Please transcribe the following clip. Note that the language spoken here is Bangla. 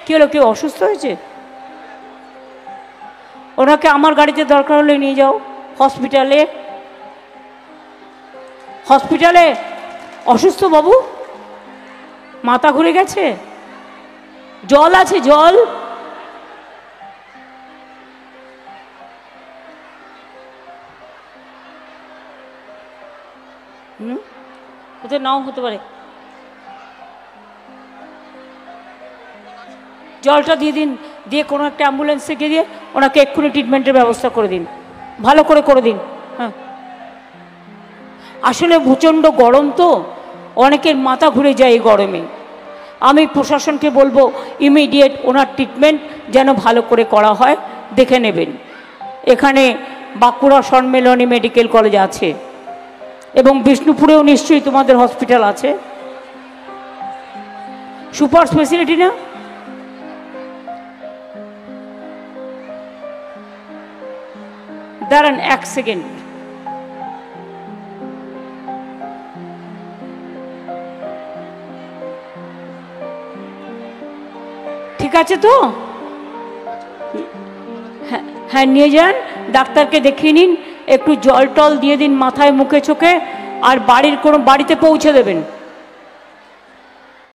কি হলো, কেউ অসুস্থ হয়েছে? ওনাকে আমার গাড়িতে দরকার হলে নিয়ে যাও হসপিটালে। হসপিটালে অসুস্থ বাবু, মাথা ঘুরে গেছে, জল আছে, জল। ওতে নাও হতে পারে, জলটা দিয়ে দিন, দিয়ে কোনো একটা অ্যাম্বুলেন্স থেকে দিয়ে ওনাকে এক্ষুনি ট্রিটমেন্টের ব্যবস্থা করে দিন, ভালো করে দিন। হ্যাঁ, আসলে প্রচণ্ড গরম তো, অনেকের মাথা ঘুরে যায় এই গরমে। আমি প্রশাসনকে বলবো ইমিডিয়েট ওনার ট্রিটমেন্ট যেন ভালো করে করা হয়, দেখে নেবেন। এখানে বাঁকুড়া সম্মেলনী মেডিকেল কলেজ আছে এবং বিষ্ণুপুরেও নিশ্চয়ই তোমাদের হসপিটাল আছে। সুপার স্পেশালিটি না? দাঁড়ান এক সেকেন্ড, ঠিক আছে তো? হ্যাঁ নিয়ে যান, ডাক্তারকে দেখিয়ে নিন, একটু জল টল দিয়ে দিন মাথায় মুখে চোখে, আর বাড়িতে পৌঁছে দেবেন।